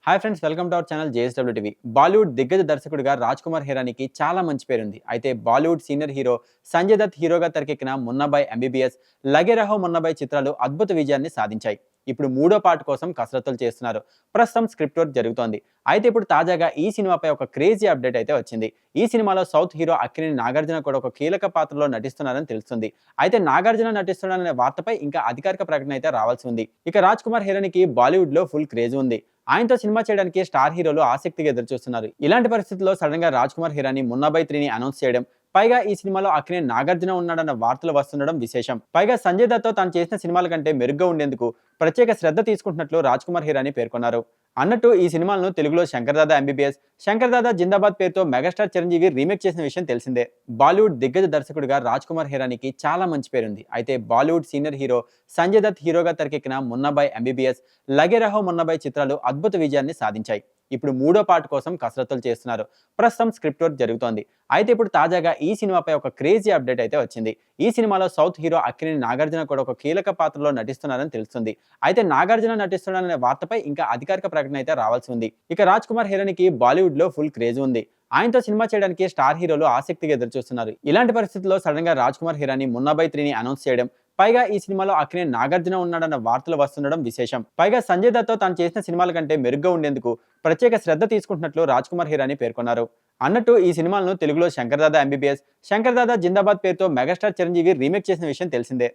Hi friends, welcome to our channel JSW TV. Bollywood దిగ్గజ దర్శకుడిగా రాజ్ కుమార్ హిరానీకి చాలా మంచి పేరుంది. అయితే బాలీవుడ్ సీనియర్ హీరో సంజయ్ దత్ హీరోగా తెరకెక్కిన మున్నాబాయ్ ఎంబీబీఎస్, లగే రహో మున్నాబాయ్ చిత్రాలు అద్భుత విజయాన్ని సాధించాయి. ఇప్పుడు మూడో పార్ట్ కోసం కసరత్తులు చేస్తున్నారు. ప్రస్తుతం స్క్రిప్ట్ వర్క్ జరుగుతోంది. అయితే ఇప్పుడు తాజాగా ఈ సినిమాపై ఒక క్రేజీ అప్డేట్ అయితే వచ్చింది. ఈ సినిమాలో సౌత్ హీరో అక్కినేని నాగార్జున కూడా ఒక కీలక పాత్రలో నటిస్తున్నారని తెలుస్తుంది. అయితే నాగార్జున నటిస్తున్నారనే వార్తపై ఇంకా అధికారిక ప్రకటన అయితే రావాల్సి ఉంది. ఇక రాజ్ కుమార్ హిరానీకి బాలీవుడ్ లో ఫుల్ క్రేజ్ ఉంది. ఆయనతో సినిమా చేయడానికి స్టార్ హీరోలు ఆసక్తిగా ఎదురుచూస్తున్నారు. ఇలాంటి పరిస్థితుల్లో సడన్ గా రాజ్ కుమార్ హిరానీ మున్నాబాయ్ 3ని అనౌన్స్ చేయడం, పైగా ఈ సినిమాలో అక్కినేని నాగార్జున ఉన్నాడన్న వార్తలు వస్తుండడం విశేషం. పైగా సంజయ్ దత్తో తాను చేసిన సినిమాల కంటే మెరుగ్గా ఉండేందుకు ప్రత్యేక శ్రద్ధ తీసుకుంటున్నట్లు రాజ్ కుమార్ హిరానీ పేర్కొన్నారు. అన్నట్టు ఈ సినిమాలను తెలుగులో శంకర్ దాదా ఎంబీబీఎస్, శంకర్ దాదా జిందాబాద్ పేరుతో మెగాస్టార్ చిరంజీవి రీమేక్ చేసిన విషయం తెలిసిందే. బాలీవుడ్ దిగ్గజ దర్శకుడిగా రాజ్ కుమార్ హిరానీకి చాలా మంచి పేరుంది. అయితే బాలీవుడ్ సీనియర్ హీరో సంజయ్ దత్ హీరోగా తెరకెక్కిన మున్నాబాయ్ ఎంబీబీఎస్, లగే రహో మున్నాబాయ్ చిత్రాలు అద్భుత విజయాన్ని సాధించాయి. ఇప్పుడు మూడో పార్ట్ కోసం కసరత్తులు చేస్తున్నారు. ప్రస్తుతం స్క్రిప్ట్ వర్క్ జరుగుతోంది. అయితే ఇప్పుడు తాజాగా ఈ సినిమాపై ఒక క్రేజీ అప్డేట్ అయితే వచ్చింది. ఈ సినిమాలో సౌత్ హీరో అక్కినేని నాగార్జున కూడా ఒక కీలక పాత్రలో నటిస్తున్నారని తెలుస్తుంది. అయితే నాగార్జున నటిస్తున్నాడనే వార్తపై ఇంకా అధికారిక ప్రకటన అయితే రావాల్సి ఉంది. ఇక రాజ్ కుమార్ హిరానీకి బాలీవుడ్ లో ఫుల్ క్రేజ్ ఉంది. ఆయనతో సినిమా చేయడానికి స్టార్ హీరోలు ఆసక్తిగా ఎదురుచూస్తున్నారు. ఇలాంటి పరిస్థితుల్లో సడన్ గా రాజ్ కుమార్ హిరానీ మున్నాబాయ్ 3ని అనౌన్స్ చేయడం, పైగా ఈ సినిమాలో అక్కినేని నాగార్జున ఉన్నాడన్న వార్తలు వస్తుండడం విశేషం. పైగా సంజయ్ దత్తో తాను చేసిన సినిమాల కంటే మెరుగ్గా ఉండేందుకు ప్రత్యేక శ్రద్ధ తీసుకుంటున్నట్లు రాజ్ కుమార్ హిరానీ పేర్కొన్నారు. అన్నట్టు ఈ సినిమాలను తెలుగులో శంకర్ దాదా ఎంబీబీఎస్, శంకర్ దాదా జిందాబాద్ పేరుతో మెగాస్టార్ చిరంజీవి రీమేక్ చేసిన విషయం తెలిసిందే.